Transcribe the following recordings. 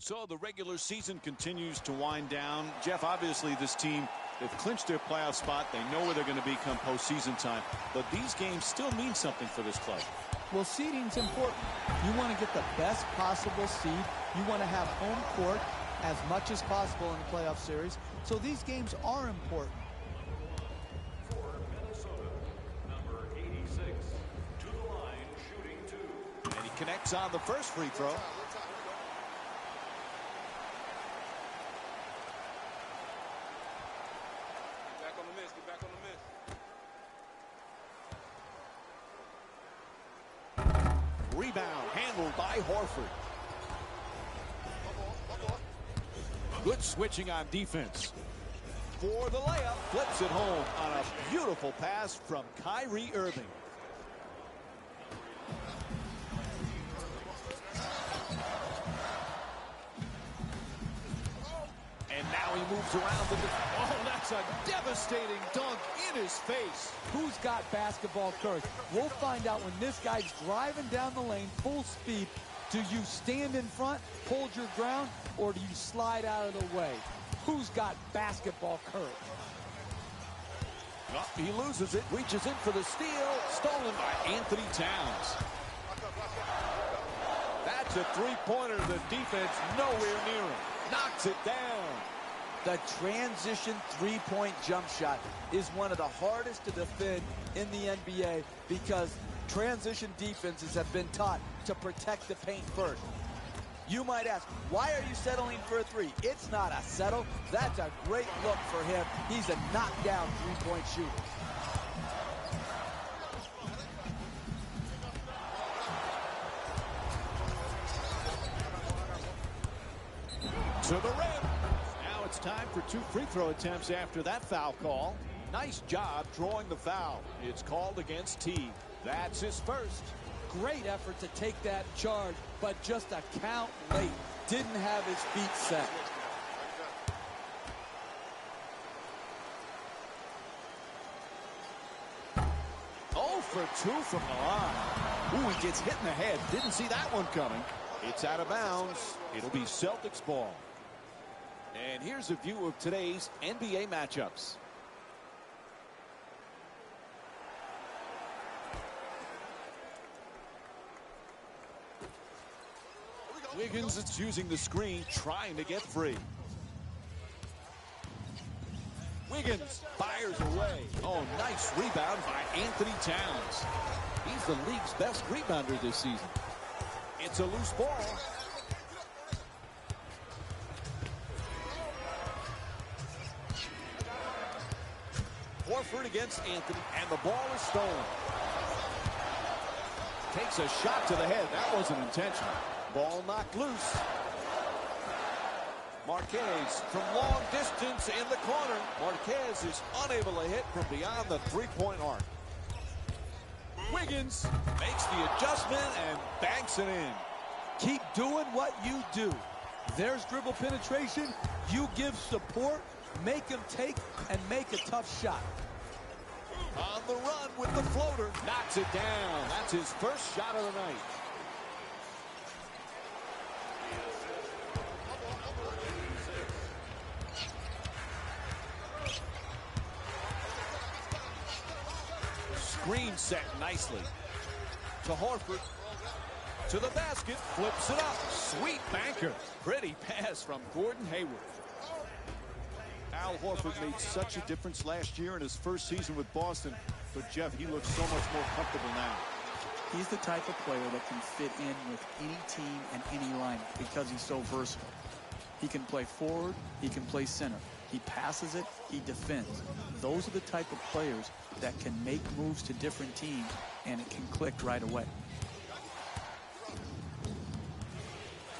So the regular season continues to wind down. Jeff, obviously this team, they've clinched their playoff spot. They know where they're going to be come postseason time. But these games still mean something for this club. Well, seeding's important. You want to get the best possible seed. You want to have home court as much as possible in the playoff series. So these games are important. For Minnesota, number 86, to the line, shooting 2. And he connects on the first free throw. Get back on the miss. Rebound handled by Horford. Good switching on defense. For the layup, flips it home on a beautiful pass from Kyrie Irving. And now he moves around the... Oh, that's a devastating dunk in his face. Who's got basketball courage? We'll find out when this guy's driving down the lane full speed. Do you stand in front, hold your ground, or do you slide out of the way? Who's got basketball courage? Oh, he loses it, reaches in for the steal, stolen by Anthony Towns. That's a three-pointer. The defense nowhere near him. Knocks it down. The transition three-point jump shot is one of the hardest to defend in the NBA because transition defenses have been taught to protect the paint first. You might ask, why are you settling for a three? It's not a settle. That's a great look for him. He's a knockdown three-point shooter. To the rim. Now it's time for 2 free throw attempts after that foul call. Nice job drawing the foul. It's called against T. That's his first. Great effort to take that charge, but just a count late. Didn't have his feet set. Oh, for 2 from the line. Ooh, he gets hit in the head. Didn't see that one coming. It's out of bounds. It'll be Celtics ball. And here's a view of today's NBA matchups. Wiggins is using the screen, trying to get free. Wiggins fires away. Oh, nice rebound by Anthony Towns. He's the league's best rebounder this season. It's a loose ball. Horford against Anthony, and the ball is stolen. Takes a shot to the head. That wasn't intentional. Ball knocked loose. Marquez from long distance in the corner. Marquez is unable to hit from beyond the three-point arc. Wiggins makes the adjustment and banks it in. Keep doing what you do. There's dribble penetration. You give support, make him take, and make a tough shot. On the run with the floater. Knocks it down. That's his first shot of the night. Screen set nicely. To Horford. To the basket. Flips it up. Sweet banker. Pretty pass from Gordon Hayward. Al Horford made such a difference last year in his first season with Boston. But, Jeff, he looks so much more comfortable now. He's the type of player that can fit in with any team and any lineup because he's so versatile. He can play forward. He can play center. He passes it. He defends. Those are the type of players that can make moves to different teams, and it can click right away.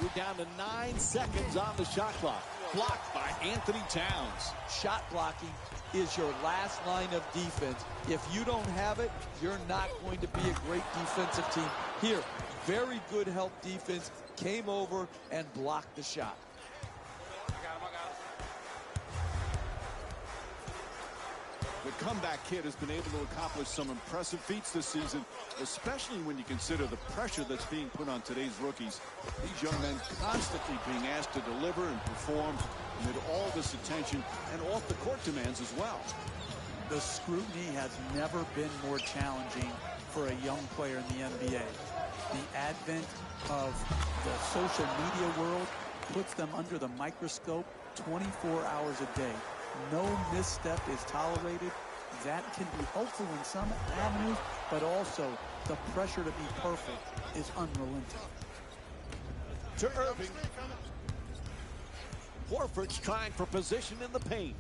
We're down to 9 seconds on the shot clock. Blocked by Anthony Towns. Shot blocking is your last line of defense. If you don't have it, you're not going to be a great defensive team. Here, very good help defense, came over and blocked the shot. I got him. The The comeback kid has been able to accomplish some impressive feats this season, especially when you consider the pressure that's being put on today's rookies. These young men constantly being asked to deliver and perform amid all this attention and off-the-court demands as well. The scrutiny has never been more challenging for a young player in the NBA. The advent of the social media world puts them under the microscope 24 hours a day. No misstep is tolerated. That can be helpful in some avenues, but also the pressure to be perfect is unrelenting. To Irving. Horford's trying for position in the paint.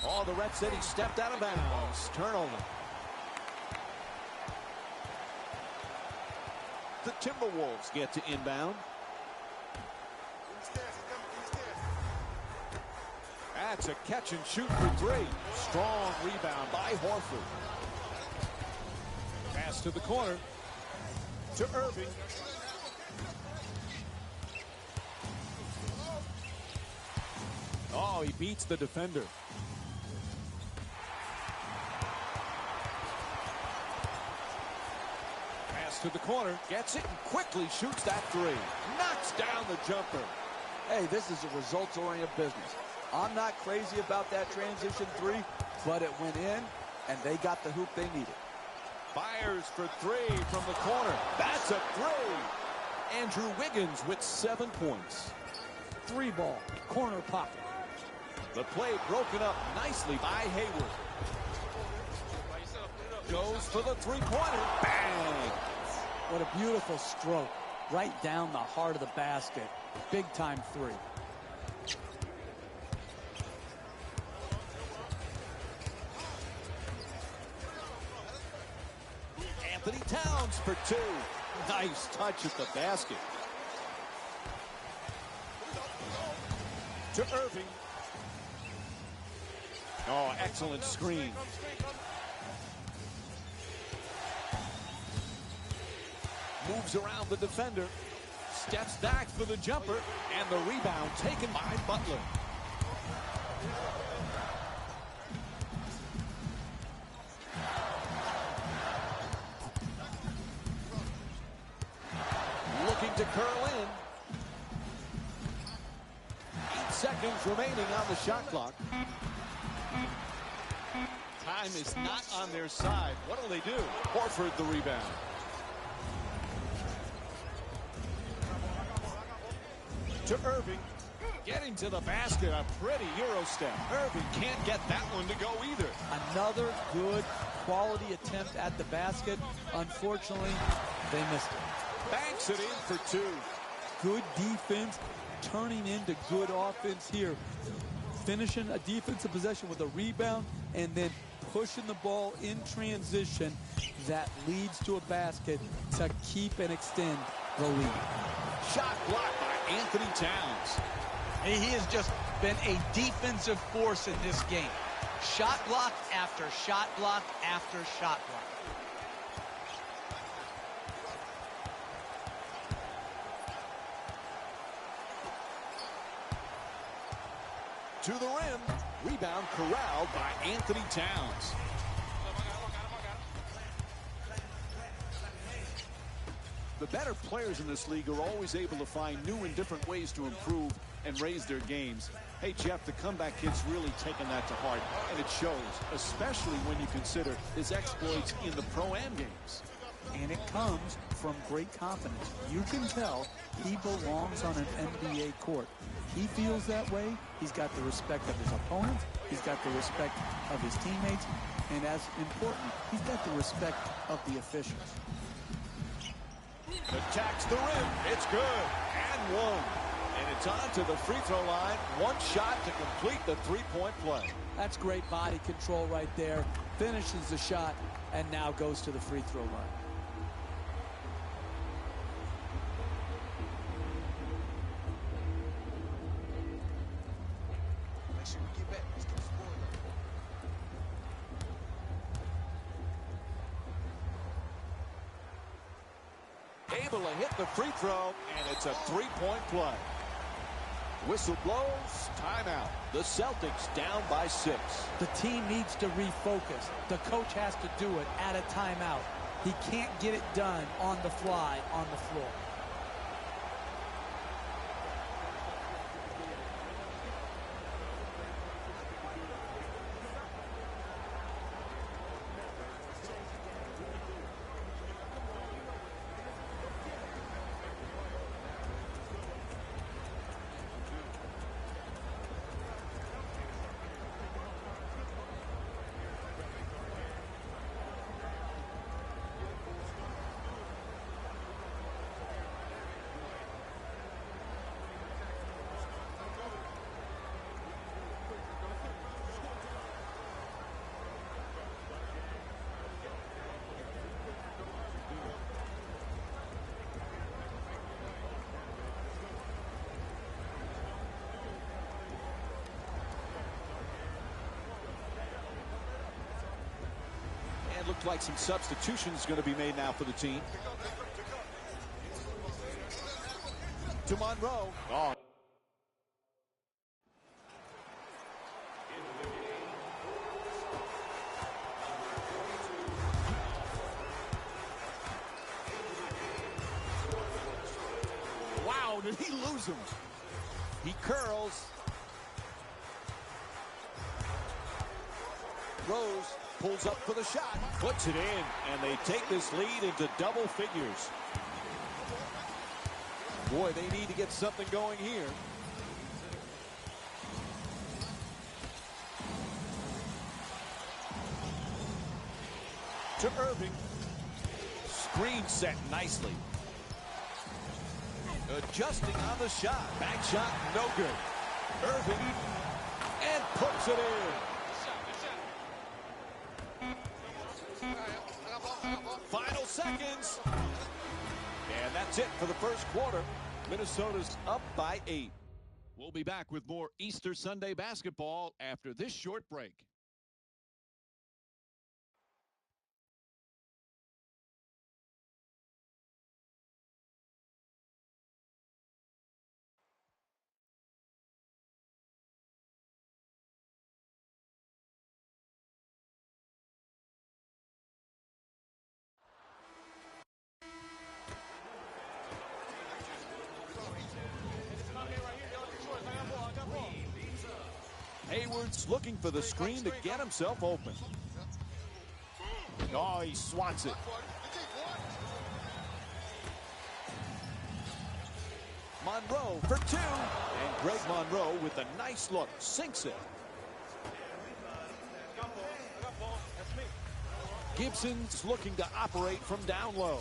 Oh, the ref said he stepped out of bounds. Turnover. The Timberwolves get to inbound. That's a catch and shoot for three. Strong rebound by Horford. Pass to the corner. To Irving. Oh, he beats the defender. Pass to the corner. Gets it and quickly shoots that three. Knocks down the jumper. Hey, this is a results-oriented business. I'm not crazy about that transition three, but it went in, and they got the hoop they needed. Fires for three from the corner. That's a three. Andrew Wiggins with 7 points. Three ball, corner pocket. The play broken up nicely by Hayward. Goes for the three-pointer. Bang! What a beautiful stroke. Right down the heart of the basket. Big-time three. Anthony Towns for two. Nice touch at the basket. To Irving. Oh, excellent screen. Moves around the defender. Steps back for the jumper. And the rebound taken by Butler. Looking to curl in. 8 seconds remaining on the shot clock. Time is not on their side. What will they do? Horford the rebound. To Irving. Getting to the basket. A pretty Euro step. Irving can't get that one to go either. Another good quality attempt at the basket. Unfortunately, they missed it. Banks it in for two. Good defense turning into good offense here. Finishing a defensive possession with a rebound and then pushing the ball in transition that leads to a basket to keep and extend the lead. Shot blocked by Anthony Towns. He has just been a defensive force in this game. Shot block after shot block after shot block. To the rim. Rebound corralled by Anthony Towns. The better players in this league are always able to find new and different ways to improve and raise their games. Hey, Jeff, the comeback kid's really taken that to heart, and it shows, especially when you consider his exploits in the Pro-Am games. And it comes from great confidence. You can tell he belongs on an NBA court. He feels that way. He's got the respect of his opponents. He's got the respect of his teammates. And as important, he's got the respect of the officials. Attacks the rim. It's good. And one. And it's on to the free throw line. One shot to complete the three-point play. That's great body control right there. Finishes the shot and now goes to the free throw line. Able to hit the free throw, and it's a three-point play. Whistle blows, timeout. The Celtics down by 6. The team needs to refocus. The coach has to do it at a timeout. He can't get it done on the fly on the floor. Looked like some substitutions going to be made now for the team. To Monroe. Oh. Wow, did he lose him? He curls. Rose pulls up for the shot, puts it in, and they take this lead into double figures. Boy, they need to get something going here. To Irving. Screen set nicely. Adjusting on the shot. Back shot, no good. Irving, and puts it in. Final seconds. And that's it for the first quarter. Minnesota's up by 8. We'll be back with more Easter Sunday basketball after this short break. Hayward's looking for the screen to get himself open. Oh, he swats it. Monroe for 2. And Greg Monroe with a nice look. Sinks it. Gibson's looking to operate from down low.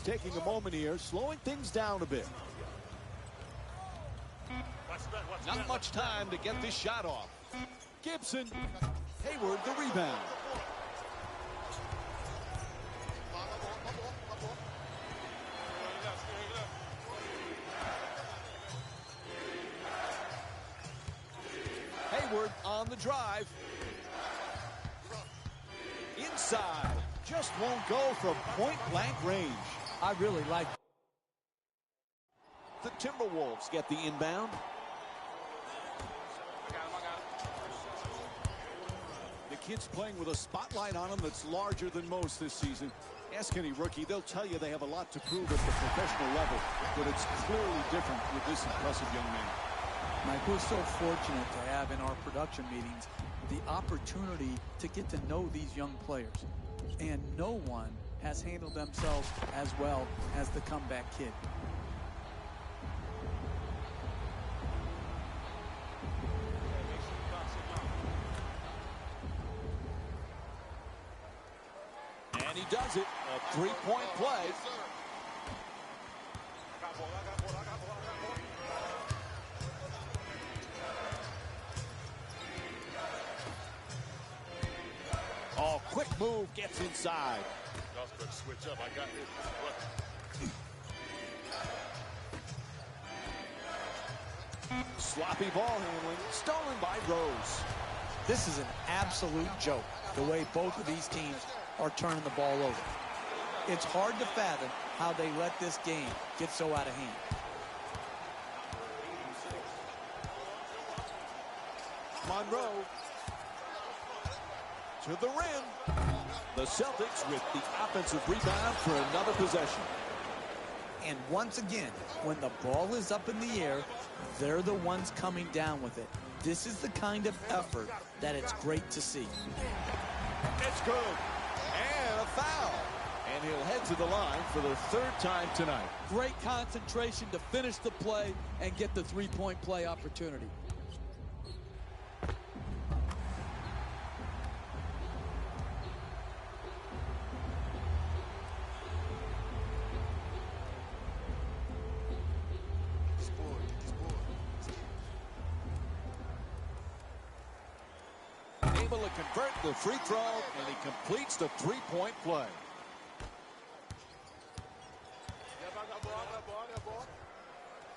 Taking a moment here, slowing things down a bit. Not much time to get this shot off. Gibson, Hayward the rebound. Hayward on the drive. Inside, just won't go from point-blank range. I really like it. The Timberwolves get the inbound. The kid's playing with a spotlight on him that's larger than most this season. Ask any rookie, they'll tell you they have a lot to prove at the professional level, but it's clearly different with this impressive young man. Mike, we're so fortunate to have in our production meetings the opportunity to get to know these young players. And no one has handled themselves as well as the comeback kid. And he does it. A three-point play. Oh, quick move gets inside. Switch up. I got it. Sloppy ball handling, stolen by Rose. This is an absolute joke, the way both of these teams are turning the ball over. It's hard to fathom how they let this game get so out of hand. Monroe to the rim. The Celtics with the offensive rebound for another possession. And once again, when the ball is up in the air, they're the ones coming down with it. This is the kind of effort that it's great to see. It's good. And a foul. And he'll head to the line for the third time tonight. Great concentration to finish the play and get the three-point play opportunity. Able to convert the free throw, and he completes the three-point play.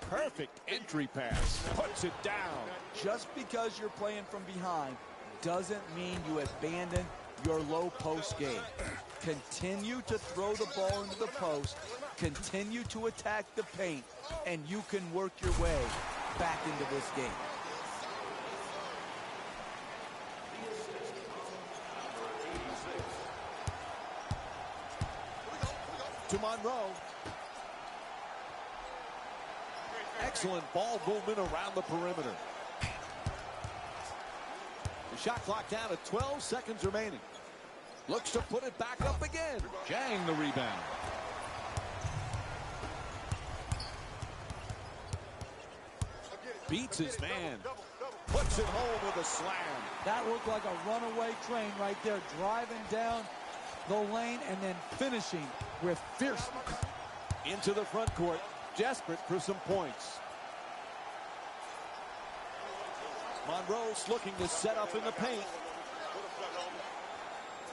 Perfect entry pass. Puts it down. Just because you're playing from behind doesn't mean you abandon your low post game. Continue to throw the ball into the post, continue to attack the paint, and you can work your way back into this game. To Monroe. Excellent ball movement around the perimeter. The shot clock down at 12 seconds remaining. Looks to put it back up again. Jang the rebound. Beats his man. Puts it home with a slam. That looked like a runaway train right there, driving down the lane and then finishing with fierceness. Into the front court, desperate for some points. Monroe's looking to set up in the paint.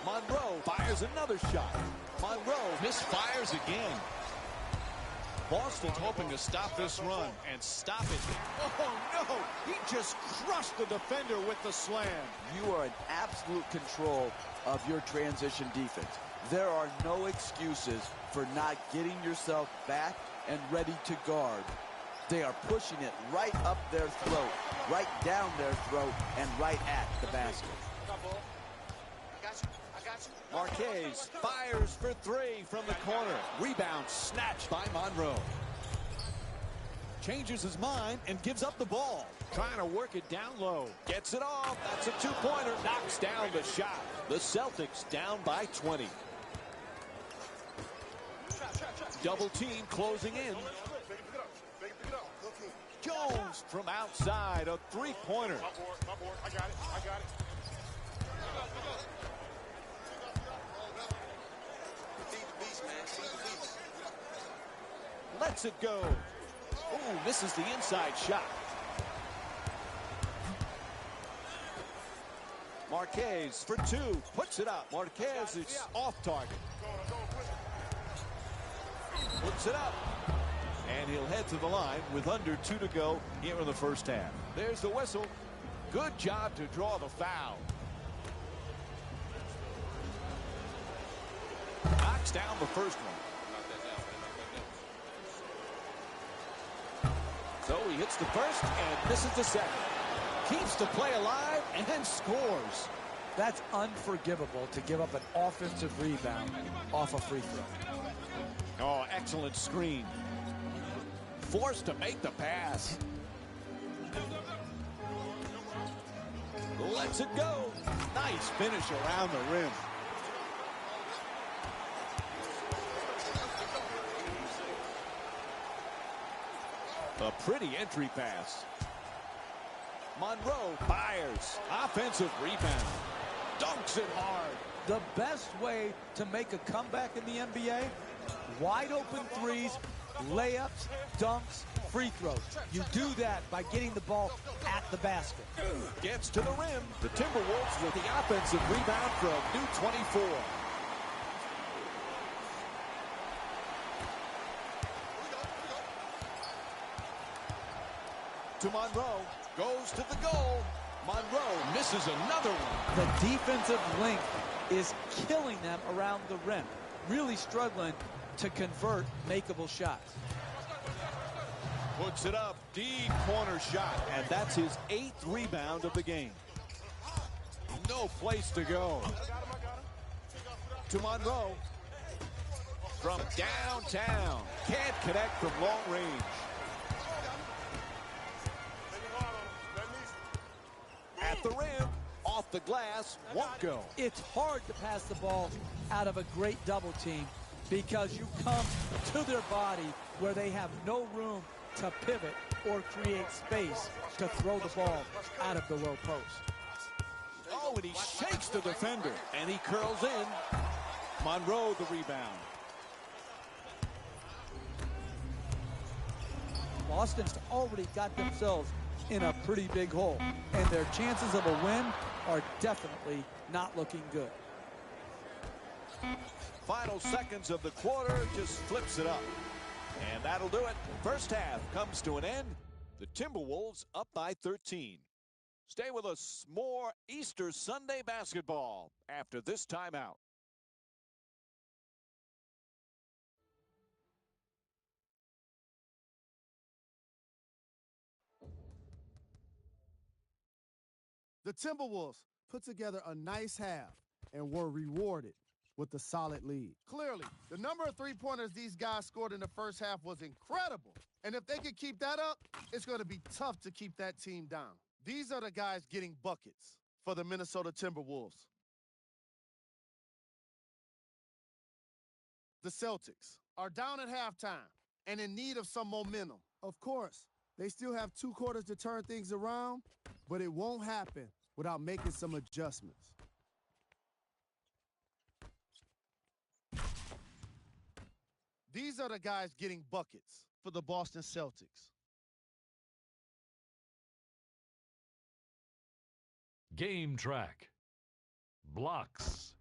Monroe fires another shot. Monroe misfires again. Boston's hoping to stop this run and stop it. Oh, no! He just crushed the defender with the slam. You are in absolute control of your transition defense. There are no excuses for not getting yourself back and ready to guard. They are pushing it right up their throat, right down their throat, and right at the basket. Marquez fires for three from the corner. Rebound snatched by Monroe. Changes his mind and gives up the ball. Trying to work it down low. Gets it off. That's a two-pointer. Knocks down the shot. The Celtics down by 20. Double team closing in. Jones from outside. A three-pointer. I got it. Lets it go. Oh, misses the inside shot. Marquez for two. Puts it up. Marquez is off target. Puts it up. And he'll head to the line with under 2 to go here in the first half. There's the whistle. Good job to draw the foul. Knocks down the first one. So he hits the first and misses the second. Keeps the play alive and scores. That's unforgivable to give up an offensive rebound off a free throw. Oh, excellent screen. Forced to make the pass. Lets it go. Nice finish around the rim. A pretty entry pass. Monroe fires. Offensive rebound. Dunks it hard. The best way to make a comeback in the NBA, wide open threes, layups, dunks, free throws. You do that by getting the ball at the basket. Gets to the rim. The Timberwolves with the offensive rebound for a new 24. To Monroe. Goes to the goal. Monroe misses another one. The defensive length is killing them around the rim. Really struggling to convert makeable shots. Puts it up, deep corner shot, and that's his 8th rebound of the game. No place to go. To Monroe. From downtown. Can't connect from long range. At the rim, off the glass, won't go. It's hard to pass the ball out of a great double team because you come to their body where they have no room to pivot or create space to throw the ball out of the low post. Oh, and he shakes the defender, and he curls in. Monroe the rebound. Boston's already got themselves in a pretty big hole, and their chances of a win are definitely not looking good. Final seconds of the quarter, just flips it up. And that'll do it. First half comes to an end. The Timberwolves up by 13. Stay with us. More Easter Sunday basketball after this timeout. The Timberwolves put together a nice half and were rewarded with a solid lead. Clearly, the number of three-pointers these guys scored in the first half was incredible. And if they can keep that up, it's going to be tough to keep that team down. These are the guys getting buckets for the Minnesota Timberwolves. The Celtics are down at halftime and in need of some momentum. Of course, they still have 2 quarters to turn things around, but it won't happen without making some adjustments. These are the guys getting buckets for the Boston Celtics. Game track. Blocks.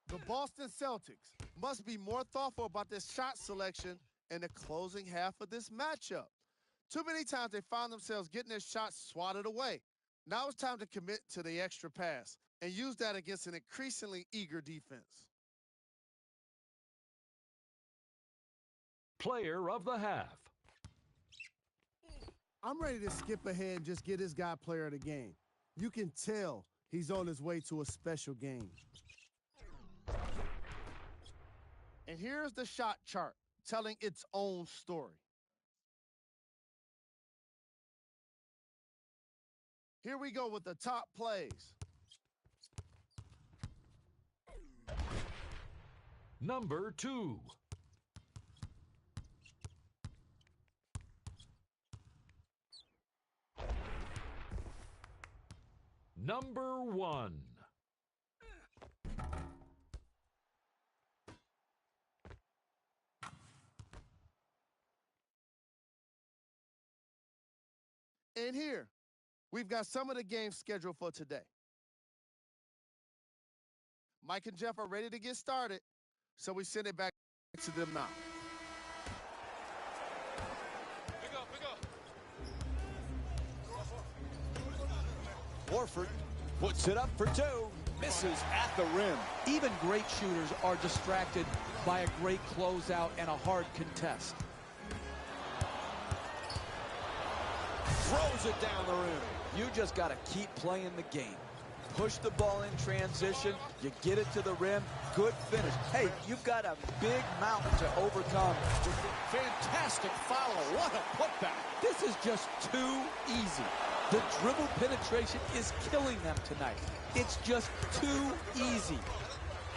The Boston Celtics must be more thoughtful about their shot selection in the closing half of this matchup. Too many times they found themselves getting their shots swatted away. Now it's time to commit to the extra pass and use that against an increasingly eager defense. Player of the half. I'm ready to skip ahead and just get this guy player of the game. You can tell he's on his way to a special game. And here's the shot chart telling its own story. Here we go with the top plays. Number 2. Number 1. And here, we've got some of the games scheduled for today. Mike and Jeff are ready to get started, so we send it back to them now. Horford puts it up for 2. Misses at the rim. Even great shooters are distracted by a great closeout and a hard contest. Throws it down the rim. You just got to keep playing the game. Push the ball in transition. You get it to the rim. Good finish. Hey, you've got a big mountain to overcome. Fantastic follow. What a putback. This is just too easy. The dribble penetration is killing them tonight. It's just too easy.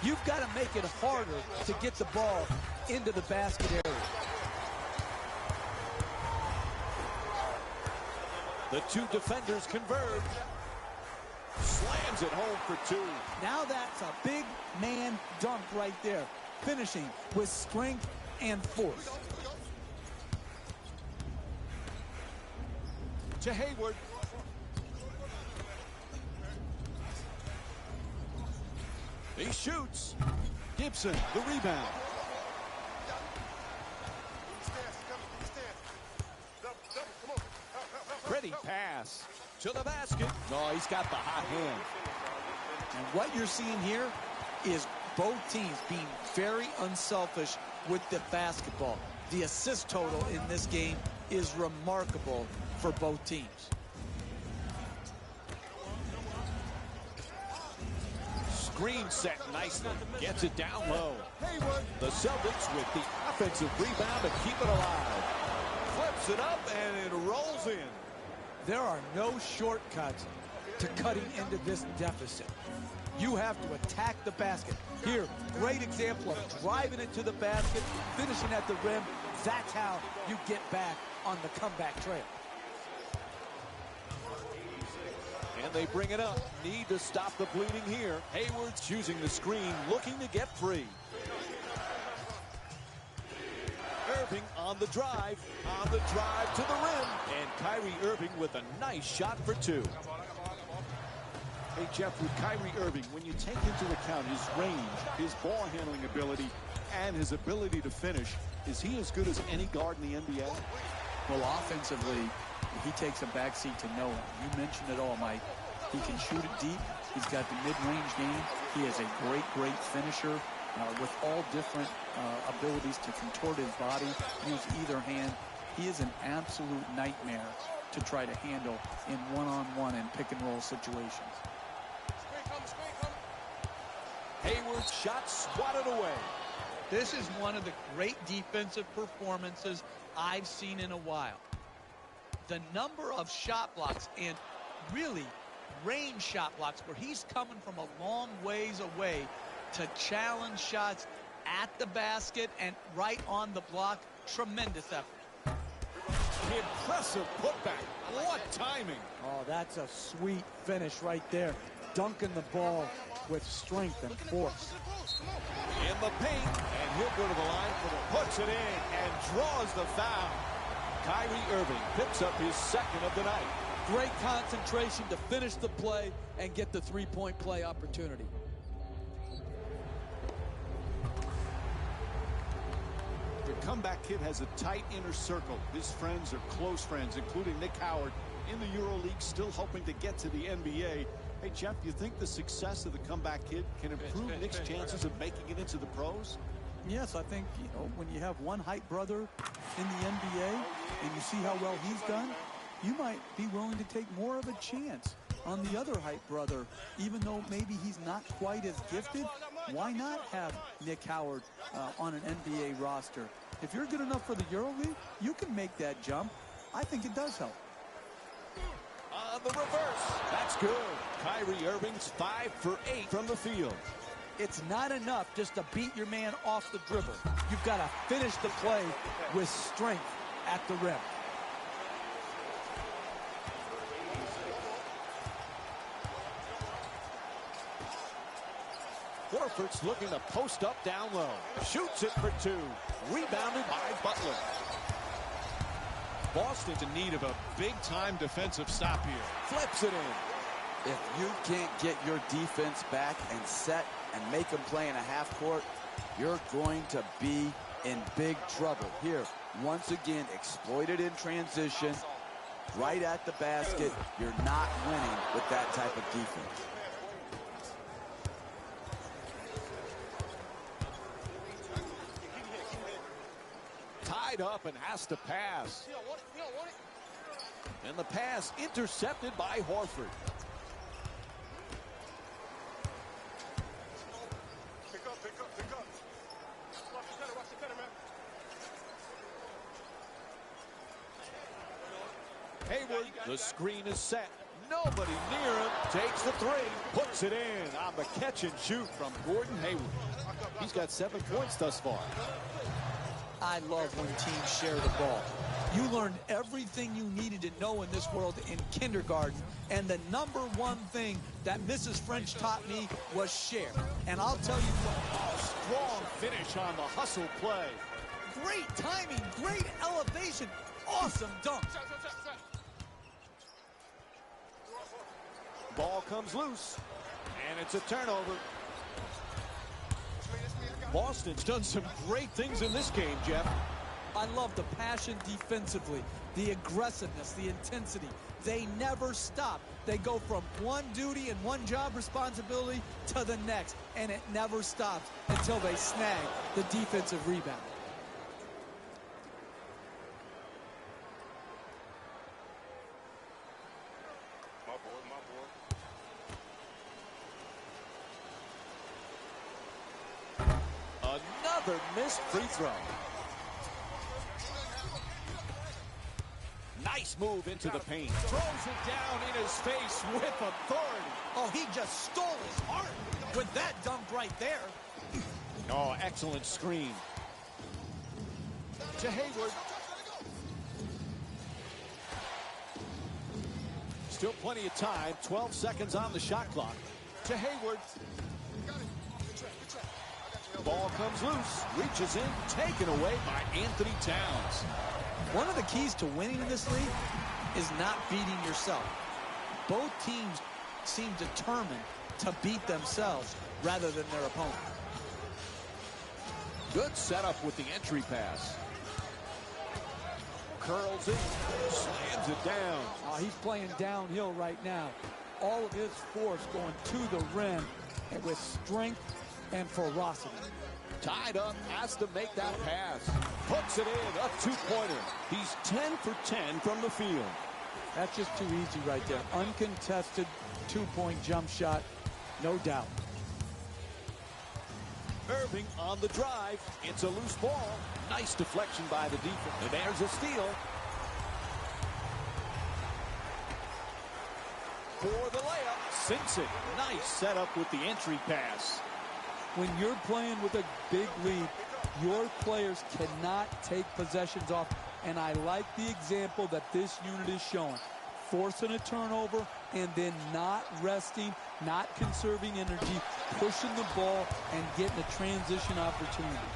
You've got to make it harder to get the ball into the basket area. The 2 defenders converge. Slams it home for 2. Now that's a big man dunk right there. Finishing with strength and force. To Hayward. He shoots. Gibson, the rebound. Pretty pass to the basket. No, he's got the hot hand. And what you're seeing here is both teams being very unselfish with the basketball. The assist total in this game is remarkable for both teams. Screen set nicely. Gets it down low. Hayward. The Celtics with the offensive rebound to keep it alive. Flips it up and it rolls in. There are no shortcuts to cutting into this deficit. You have to attack the basket. Here, great example of driving it to the basket, finishing at the rim. That's how you get back on the comeback trail. And they bring it up. Need to stop the bleeding here. Hayward's using the screen, looking to get free. Irving on the drive to the rim. And Kyrie Irving with a nice shot for two. Hey, Jeff, with Kyrie Irving, when you take into account his range, his ball handling ability, and his ability to finish, is he as good as any guard in the NBA? Well, offensively, he takes a backseat to no one. You mentioned it all, Mike. He can shoot it deep. He's got the mid-range game. He is a great finisher with all different abilities to contort his body, use either hand. He is an absolute nightmare to try to handle in one-on-one and pick-and-roll situations. Hayward's shot swatted away. This is one of the great defensive performances I've seen in a while. The number of shot blocks and really range shot blocks where he's coming from a long ways away to challenge shots at the basket and right on the block. Tremendous effort. Impressive putback. What timing. Oh, that's a sweet finish right there. Dunking the ball with strength and force. In the paint, and he'll go to the line for the puts it in and draws the foul. Kyrie Irving picks up his second of the night. Great concentration to finish the play and get the three-point play opportunity. The comeback kid has a tight inner circle. His friends are close friends, including Nick Howard in the EuroLeague, still hoping to get to the NBA. Hey, Jeff, you think the success of the comeback kid can improve Nick's chances of making it into the pros? Yes, I think, when you have one hype brother in the NBA and you see how well he's done, you might be willing to take more of a chance on the other hype brother, even though maybe he's not quite as gifted. Why not have Nick Howard on an NBA roster? If you're good enough for the EuroLeague, you can make that jump. I think it does help. On the reverse. That's good. Kyrie Irving's 5 for 8 from the field. It's not enough just to beat your man off the dribble. You've got to finish the play with strength at the rim. Horford's looking to post up down low. Shoots it for two. Rebounded by Butler. Boston's in need of a big-time defensive stop here. Flips it in. If you can't get your defense back and set and make them play in a half court, you're going to be in big trouble. Here, once again, exploited in transition, right at the basket. You're not winning with that type of defense. Tied up and has to pass. And the pass intercepted by Horford. Hayward, the screen is set. Nobody near him. Takes the three. Puts it in on the catch and shoot from Gordon Hayward. He's got 7 points thus far. I love when teams share the ball. You learned everything you needed to know in this world in kindergarten, and the number one thing that Mrs. French taught me was share. And I'll tell you what. A strong finish on the hustle play. Great timing, great elevation, awesome dunk. Ball comes loose, and it's a turnover. Boston's done some great things in this game, Jeff. I I love the passion defensively, the aggressiveness, the intensity. They never stop. They go from one duty and one job responsibility to the next, and it never stops until they snag the defensive rebound. My board, my board. Another missed free throw. Nice move into the paint. Throws it down in his face with authority. Oh, he just stole his heart with that dunk right there. Oh, excellent screen. To Hayward. Still plenty of time. 12 seconds on the shot clock. To Hayward. Ball comes loose. Reaches in. Taken away by Anthony Towns. One of the keys to winning in this league is not beating yourself. Both teams seem determined to beat themselves rather than their opponent. Good setup with the entry pass. Curls it, slams it down. He's playing downhill right now. All of his force going to the rim and with strength and ferocity. Tied up, has to make that pass. Puts it in, a two-pointer. He's 10 for 10 from the field. That's just too easy right there. Uncontested two-point jump shot, no doubt. Irving on the drive. It's a loose ball. Nice deflection by the defense. And there's a steal. For the layup, sinks it. Nice setup with the entry pass. When you're playing with a big lead, your players cannot take possessions off. And I like the example that this unit is showing. Forcing a turnover and then not resting, not conserving energy, pushing the ball and getting a transition opportunity.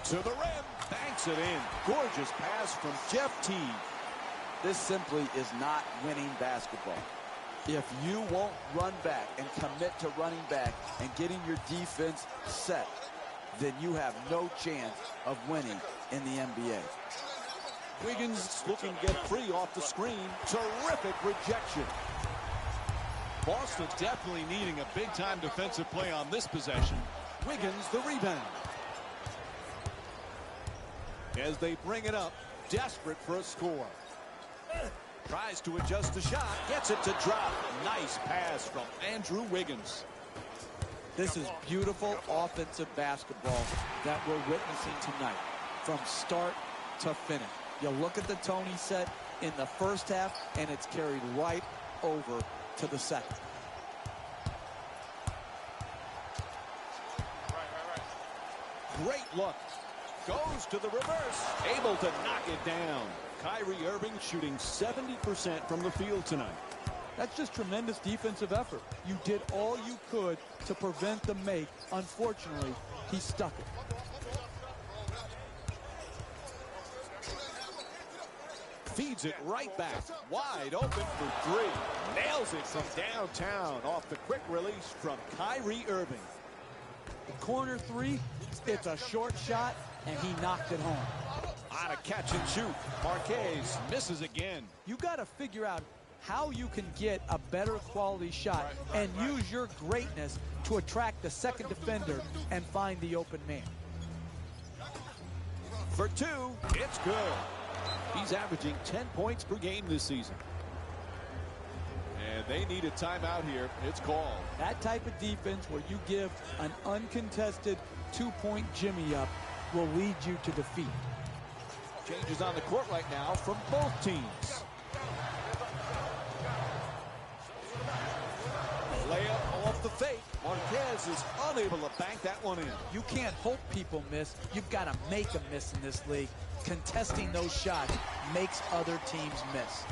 To the rim, banks it in. Gorgeous pass from Jeff T. This simply is not winning basketball. If you won't run back and commit to running back and getting your defense set, then you have no chance of winning in the NBA. Wiggins looking to get free off the screen. Terrific rejection. Boston definitely needing a big-time defensive play on this possession. Wiggins the rebound. As they bring it up, desperate for a score. Tries to adjust the shot, gets it to drop. Nice pass from Andrew Wiggins. This is beautiful offensive basketball that we're witnessing tonight, from start to finish. You look at the Tony set in the first half, and it's carried right over to the second. Great look. Goes to the reverse. Able to knock it down. Kyrie Irving shooting 70% from the field tonight. That's just tremendous defensive effort. You did all you could to prevent the make. Unfortunately, he stuck it. Feeds it right back. Wide open for three. Nails it from downtown off the quick release from Kyrie Irving. The corner three, it's a short shot, and he knocked it home. On a catch and shoot. Marquez misses again. You got to figure out how you can get a better quality shot and use your greatness to attract the second defender and find the open man. For two, it's good. He's averaging 10 points per game this season. And they need a timeout here. It's called. That type of defense where you give an uncontested two-point jimmy up will lead you to defeat. Changes on the court right now from both teams. Layup off the fake. Marquez is unable to bank that one in. You can't hope people miss. You've got to make them miss in this league. Contesting those shots makes other teams miss.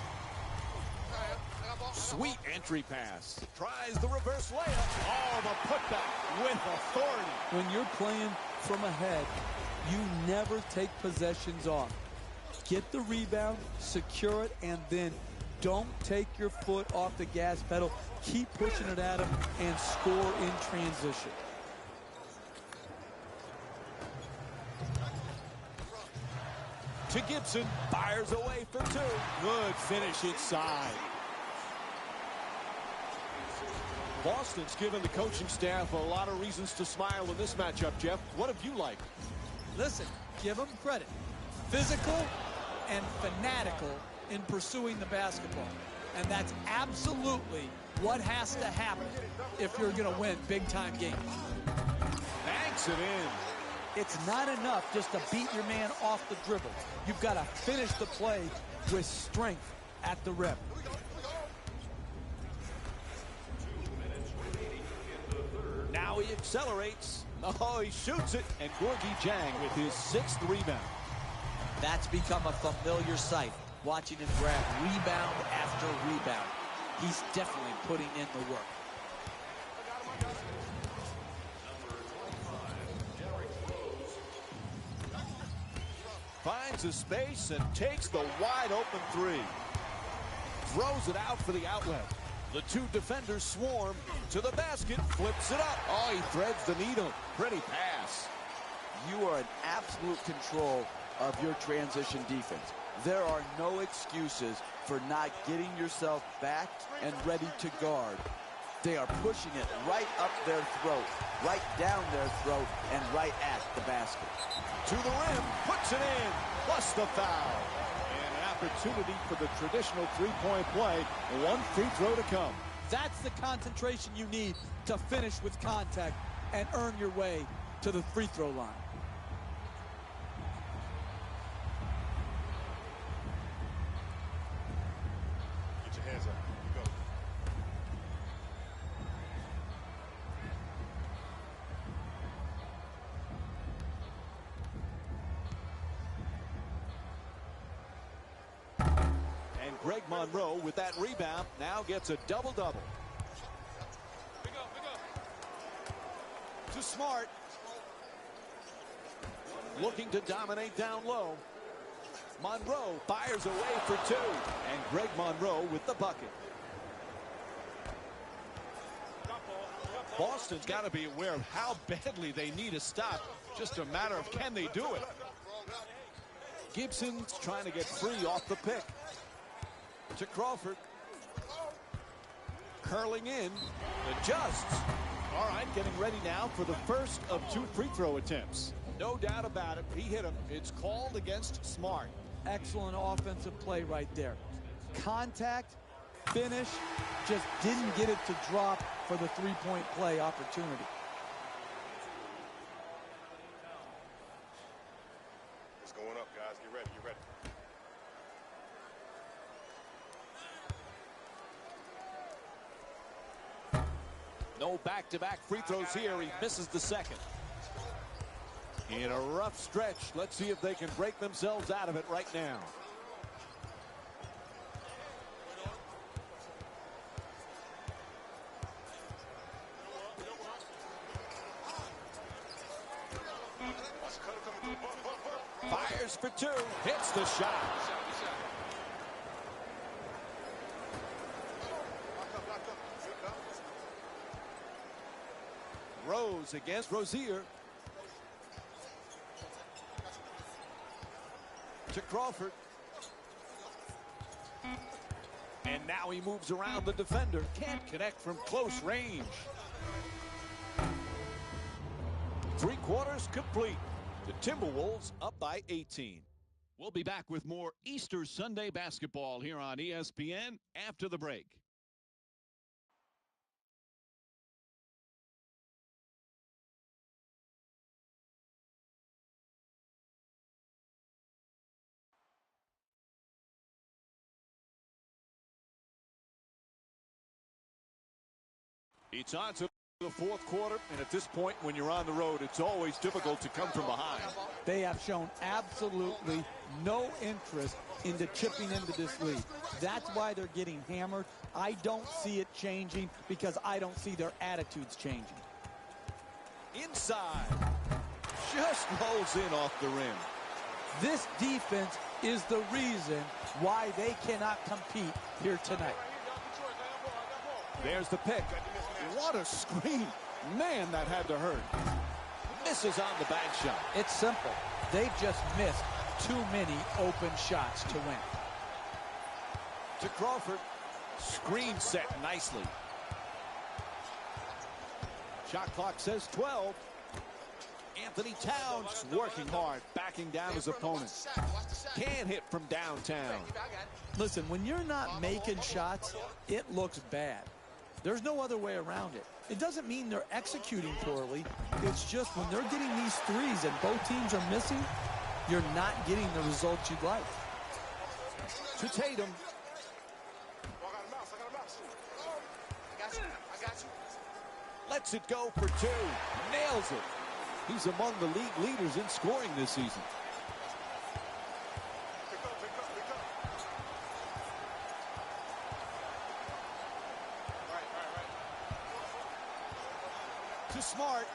Sweet entry pass. Tries the reverse layup. Oh, the putback with authority. When you're playing from ahead, you never take possessions off. Get the rebound, secure it, and then don't take your foot off the gas pedal. Keep pushing it at him and score in transition. To Gibson. Fires away for two. Good finish inside. Boston's given the coaching staff a lot of reasons to smile in this matchup, Jeff. What have you liked? Listen, give them credit. Physical and fanatical in pursuing the basketball. And that's absolutely what has to happen if you're going to win big-time games. Banks it in. It's not enough just to beat your man off the dribble. You've got to finish the play with strength at the rim. Now he accelerates. Oh, he shoots it. And Gorgie Jang with his 6th rebound. That's become a familiar sight, watching him grab rebound after rebound. He's definitely putting in the work. Finds a space and takes the wide open three. Throws it out for the outlet. The two defenders swarm to the basket, flips it up. Oh, he threads the needle. Pretty pass. You are in absolute control of your transition defense. There are no excuses for not getting yourself back and ready to guard. They are pushing it right up their throat, right down their throat, and right at the basket. To the rim, puts it in, plus the foul. And an opportunity for the traditional three-point play. One free throw to come. That's the concentration you need to finish with contact and earn your way to the free throw line. Get your hands up. Go. And Greg Monroe with that rebound now gets a double-double. To Smart. Looking to dominate down low. Monroe fires away for two. And Greg Monroe with the bucket. Boston's got to be aware of how badly they need a stop. Just a matter of can they do it. Gibson's trying to get free off the pick. To Crawford. Curling in. Adjusts. All right, getting ready now for the first of two free throw attempts. No doubt about it. He hit him. It's called against Smart. Excellent offensive play right there. Contact, finish, just didn't get it to drop for the three-point play opportunity. It's going up, guys. Get ready. Get ready. No back-to-back free throws here. He misses the second. In a rough stretch. Let's see if they can break themselves out of it right now. Fires for two. Hits the shot. Rose against Rozier. To Crawford. And now he moves around the defender. Can't connect from close range. Three quarters complete. The Timberwolves up by 18. We'll be back with more Easter Sunday basketball here on ESPN after the break. It's on to the fourth quarter, and at this point, when you're on the road, it's always difficult to come from behind. They have shown absolutely no interest into chipping into this lead. That's why they're getting hammered. I don't see it changing because I don't see their attitudes changing. Inside. Just rolls in off the rim. This defense is the reason why they cannot compete here tonight. There's the pick. What a screen. Man, that had to hurt. Misses on the bank shot. It's simple. They've just missed too many open shots to win. To Crawford. Screen set nicely. Shot clock says 12. Anthony Towns working hard, backing down his opponent. Can hit from downtown. Listen, when you're not making shots, it looks bad. There's no other way around it. It doesn't mean they're executing poorly. It's just when they're getting these threes and both teams are missing, you're not getting the results you'd like. To Tatum. Lets it go for two. Nails it. He's among the league leaders in scoring this season. To Smart.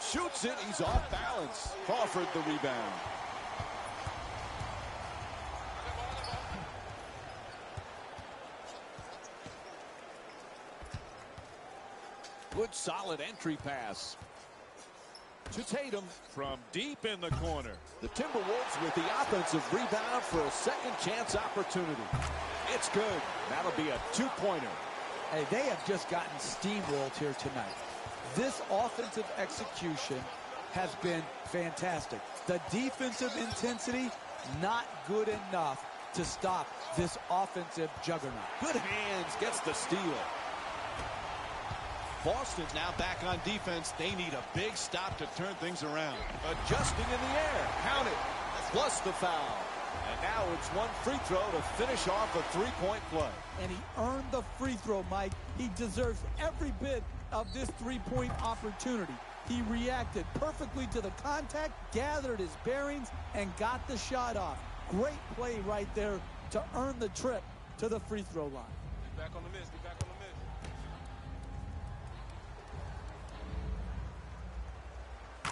Shoots it. He's off balance. Crawford the rebound. Good solid entry pass. To Tatum from deep in the corner. The Timberwolves with the offensive rebound for a second chance opportunity. It's good. That'll be a two-pointer. Hey, they have just gotten steamrolled here tonight. This offensive execution has been fantastic. The defensive intensity, not good enough to stop this offensive juggernaut. Good hands, gets the steal. Boston's now back on defense. They need a big stop to turn things around. Adjusting in the air. Count it. Plus the foul. And now it's one free throw to finish off a three-point play. And he earned the free throw, Mike. He deserves every bit of this three-point opportunity. He reacted perfectly to the contact, gathered his bearings, and got the shot off. Great play right there to earn the trip to the free throw line. Be back on the miss. Be back on the miss.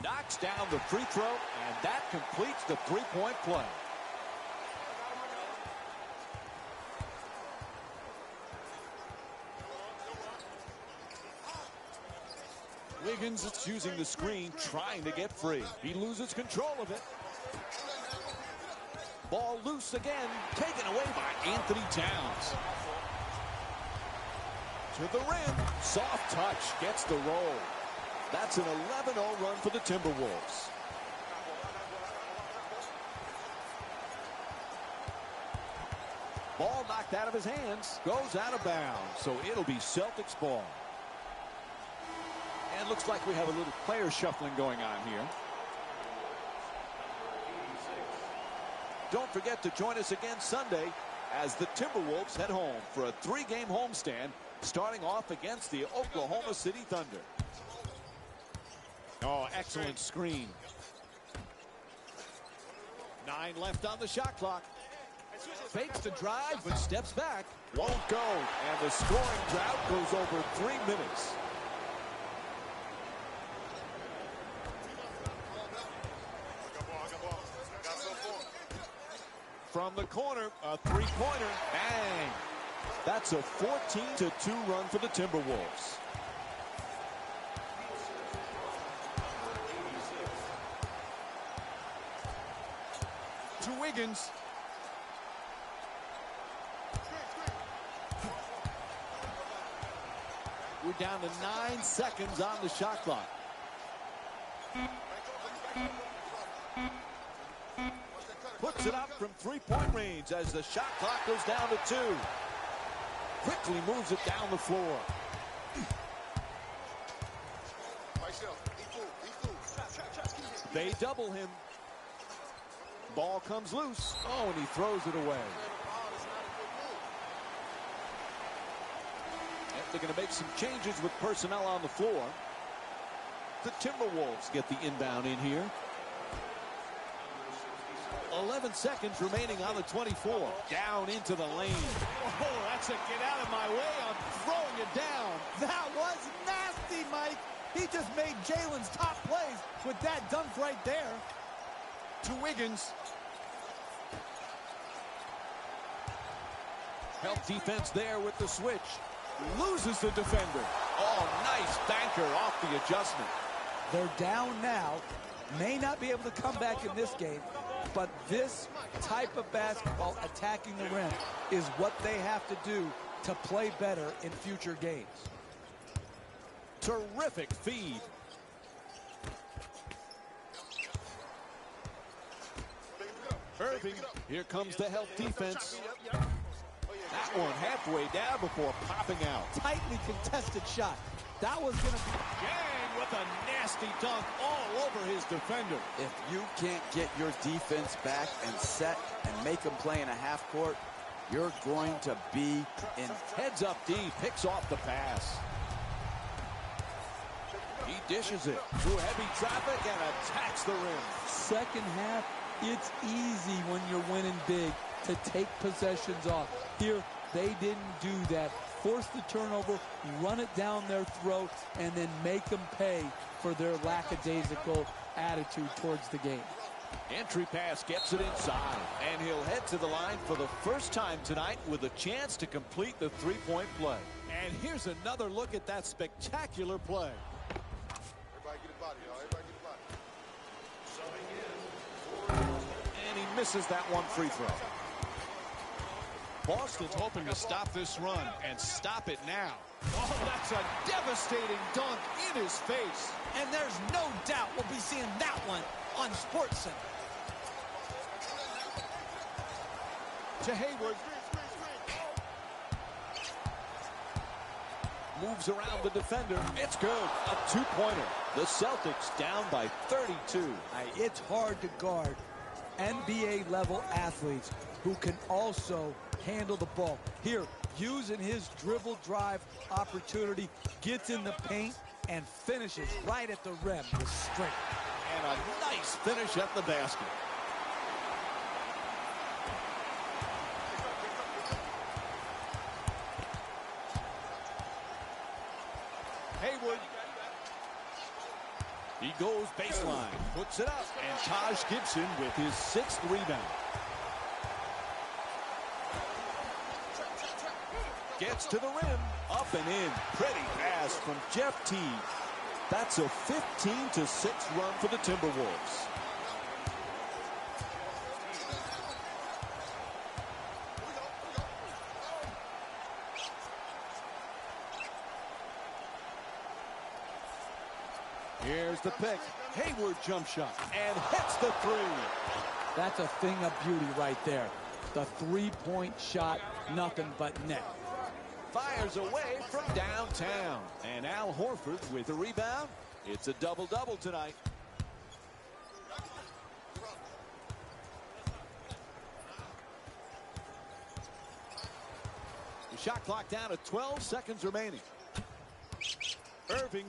Knocks down the free throw, and that completes the three-point play. Wiggins is using the screen, trying to get free. He loses control of it. Ball loose again, taken away by Anthony Towns. To the rim, soft touch, gets the roll. That's an 11-0 run for the Timberwolves. Ball knocked out of his hands, goes out of bounds, so it'll be Celtics ball. And looks like we have a little player shuffling going on here. Don't forget to join us again Sunday as the Timberwolves head home for a three-game homestand, starting off against the Oklahoma City Thunder. Oh, excellent screen. 9 left on the shot clock. Fakes the drive, but steps back. Won't go. And the scoring drought goes over 3 minutes. From the corner, a three-pointer. Bang! That's a 14-2 run for the Timberwolves. To Wiggins. We're down to 9 seconds on the shot clock. Puts it up from three-point range as the shot clock goes down to 2. Quickly moves it down the floor. They double him. Ball comes loose. Oh, and he throws it away. And they're going to make some changes with personnel on the floor. The Timberwolves get the inbound in here. 11 seconds remaining on the 24. Down into the lane. Oh, that's a get out of my way. I'm throwing it down. That was nasty, Mike. He just made Jalen's top plays with that dunk right there. To Wiggins. Help defense there with the switch. Loses the defender. Oh, nice banker off the adjustment. They're down now, may not be able to come back in this game, but this type of basketball, attacking the rim, is what they have to do to play better in future games. Terrific feed. Irving, here comes the help defense. That one halfway down before popping out. Tightly contested shot. That was going to be... Gang with a nasty dunk all over his defender. If you can't get your defense back and set and make them play in a half court, you're going to be in... Heads up D, picks off the pass. He dishes it through heavy traffic and attacks the rim. Second half, it's easy when you're winning big to take possessions off. Here, they didn't do that. Force the turnover, run it down their throat, and then make them pay for their lackadaisical attitude towards the game. Entry pass gets it inside, and he'll head to the line for the first time tonight with a chance to complete the three-point play. And here's another look at that spectacular play. Everybody get a body, y'all. Everybody get a body. And he misses that one free throw. Boston's hoping to stop this run and stop it now. Oh, that's a devastating dunk in his face. And there's no doubt we'll be seeing that one on SportsCenter. To Hayward. Moves around the defender. It's good. A two-pointer. The Celtics down by 32. It's hard to guard NBA-level athletes who can also handle the ball. Here, using his dribble drive opportunity, gets in the paint and finishes right at the rim with strength. And a nice finish at the basket. Hayward. He goes baseline, puts it up, and Taj Gibson with his 6th rebound. Gets to the rim, up and in. Pretty pass from Jeff Teague. That's a 15-6 run for the Timberwolves. Here's the pick. Hayward jump shot and hits the three. That's a thing of beauty right there. The three-point shot, nothing but net. Fires away from downtown. And Al Horford with the rebound. It's a double-double tonight. The shot clock down to 12 seconds remaining. Irving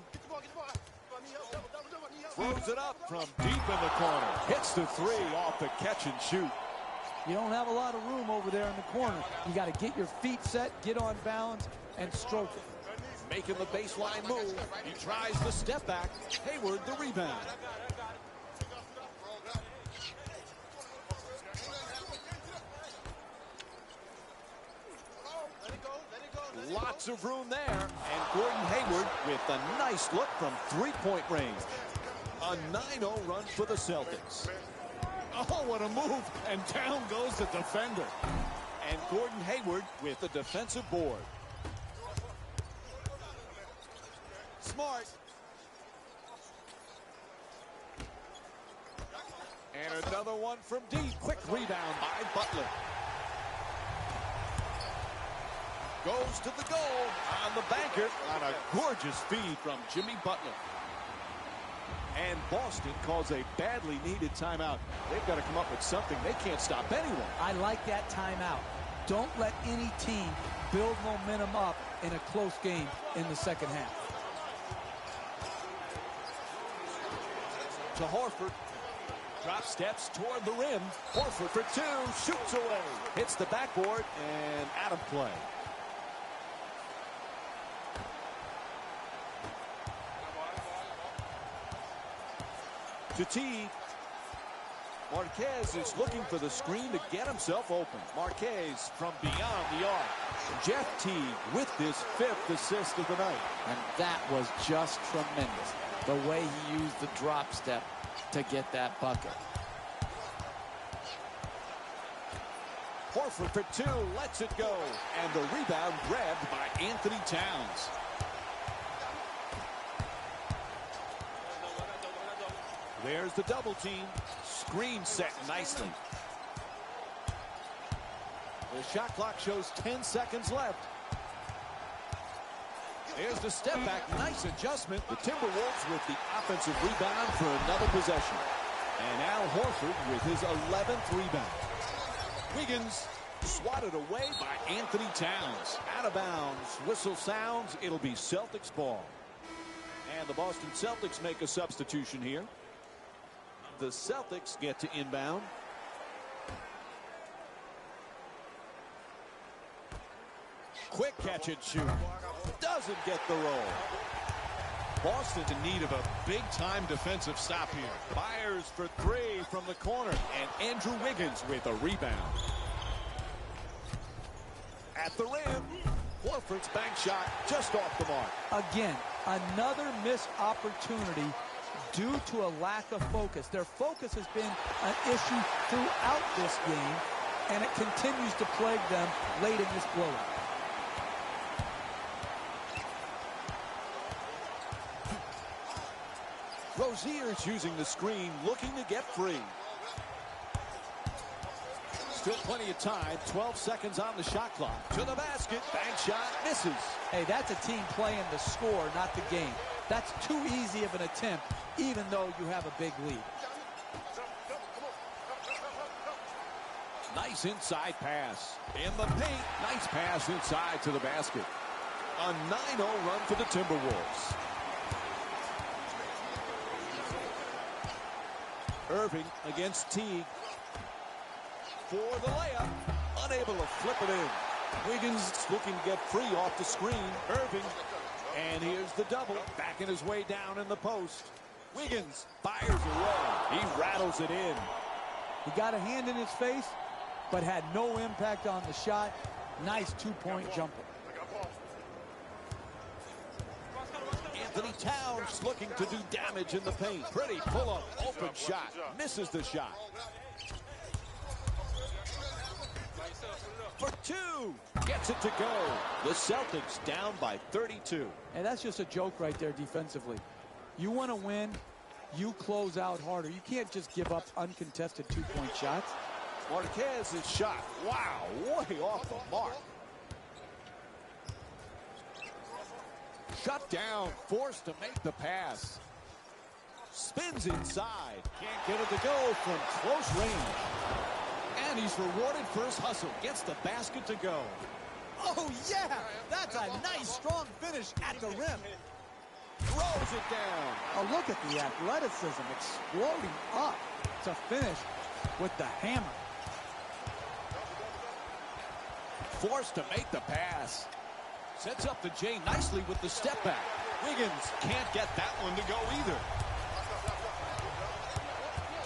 throws it up from deep in the corner. Hits the three off the catch and shoot. You don't have a lot of room over there in the corner. You got to get your feet set, get on balance, and stroke it. Making the baseline move. He tries the step back. Hayward the rebound. Lots of room there. And Gordon Hayward with a nice look from three-point range. A 9-0 run for the Celtics. Oh, what a move. And down goes the defender. And Gordon Hayward with the defensive board. Smart. And another one from deep. Quick rebound by Butler. Goes to the goal on the banker on a gorgeous feed from Jimmy Butler. And Boston calls a badly needed timeout. They've got to come up with something. They can't stop anyone. I like that timeout. Don't let any team build momentum up in a close game in the second half. To Horford. Drop steps toward the rim. Horford for two. Shoots away. Hits the backboard and out of play. To Teague. Marquez is looking for the screen to get himself open. Marquez from beyond the arc. Jeff Teague with his 5th assist of the night. And that was just tremendous. The way he used the drop step to get that bucket. Horford for two, lets it go. And the rebound grabbed by Anthony Towns. There's the double team. Screen set nicely. The shot clock shows 10 seconds left. There's the step back. Nice adjustment. The Timberwolves with the offensive rebound for another possession. And Al Horford with his 11th rebound. Wiggins swatted away by Anthony Towns. Out of bounds. Whistle sounds. It'll be Celtics ball. And the Boston Celtics make a substitution here. The Celtics get to inbound. Quick catch and shoot. Doesn't get the roll. Boston in need of a big-time defensive stop here. Fires for three from the corner. And Andrew Wiggins with a rebound. At the rim, Horford's bank shot just off the mark. Again, another missed opportunity due to a lack of focus. Their focus has been an issue throughout this game, and it continues to plague them late in this blowout. Rozier's using the screen, looking to get free. Still plenty of time. 12 seconds on the shot clock. To the basket. Bank shot misses. Hey, that's a team playing the score, not the game. That's too easy of an attempt, even though you have a big lead. Nice inside pass. In the paint. Nice pass inside to the basket. A 9-0 run for the Timberwolves. Irving against Teague. For the layup. Unable to flip it in. Wiggins looking to get free off the screen. Irving. And here's the double. Backing his way down in the post. Wiggins fires away. He rattles it in. He got a hand in his face, but had no impact on the shot. Nice two-point jumper. Anthony Towns looking to do damage in the paint. Pretty pull-up, open shot. Misses the shot. For two. Gets it to go. The Celtics down by 32. And that's just a joke right there defensively. You want to win, you close out harder. You can't just give up uncontested two-point shots. Marquez's shot. Wow, way off the mark. Shut down, forced to make the pass. Spins inside. Can't get it to go from close range. And he's rewarded for his hustle. Gets the basket to go. Oh, yeah! That's a nice, strong finish at the rim. Throws it down. Oh, look at the athleticism exploding up to finish with the hammer. Forced to make the pass. Sets up to Jay nicely with the step back. Wiggins can't get that one to go either.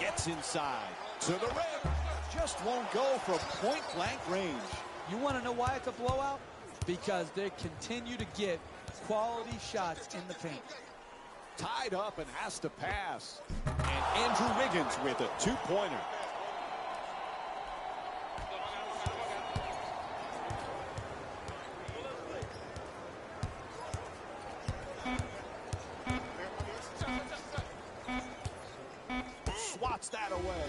Gets inside to the rim. Just won't go from point-blank range. You want to know why it's a blowout? Because they continue to get quality shots in the paint. Tied up and has to pass. And Andrew Wiggins with a two-pointer. Swats that away.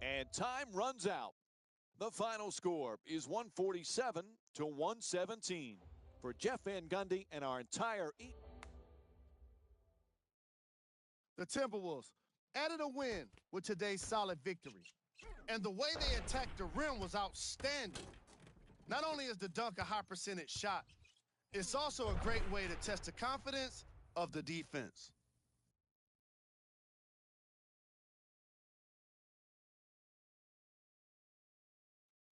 And time runs out. The final score is 147 to 117. For Jeff Van Gundy and our entire The Timberwolves added a win with today's solid victory. And the way they attacked the rim was outstanding. Not only is the dunk a high percentage shot, it's also a great way to test the confidence of the defense.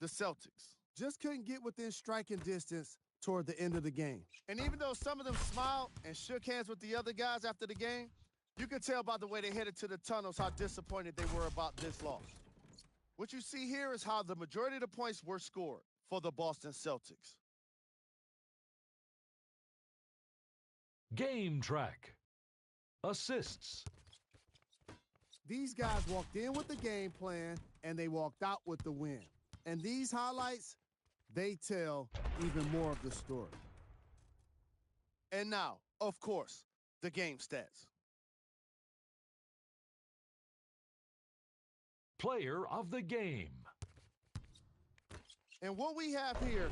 The Celtics just couldn't get within striking distance toward the end of the game. And even though some of them smiled and shook hands with the other guys after the game, you could tell by the way they headed to the tunnels how disappointed they were about this loss. What you see here is how the majority of the points were scored for the Boston Celtics. Game track. Assists. These guys walked in with the game plan, and they walked out with the win. And these highlights, they tell even more of the story. And now, of course, the game stats. Player of the game. And what we have here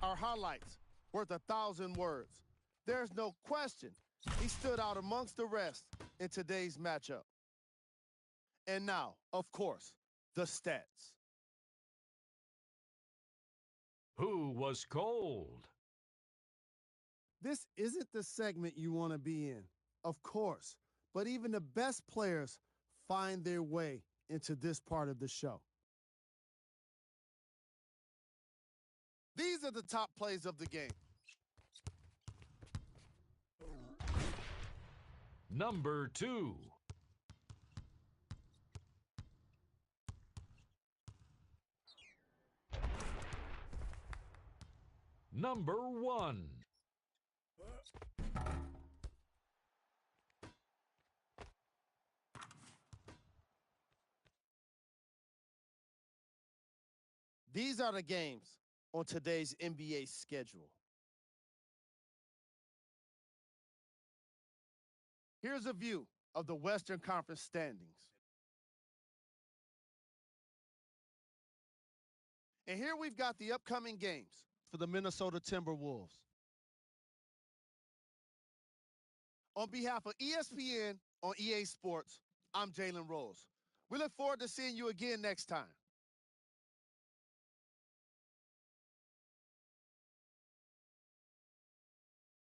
are highlights worth 1,000 words. There's no question he stood out amongst the rest in today's matchup. And now, of course, the stats. Who was cold? This isn't the segment you want to be in, of course, but even the best players find their way into this part of the show. These are the top plays of the game. Number 2. Number 1. These are the games on today's NBA schedule. Here's a view of the Western Conference standings. And here we've got the upcoming games for the Minnesota Timberwolves. On behalf of ESPN on EA Sports, I'm Jalen Rose. We look forward to seeing you again next time.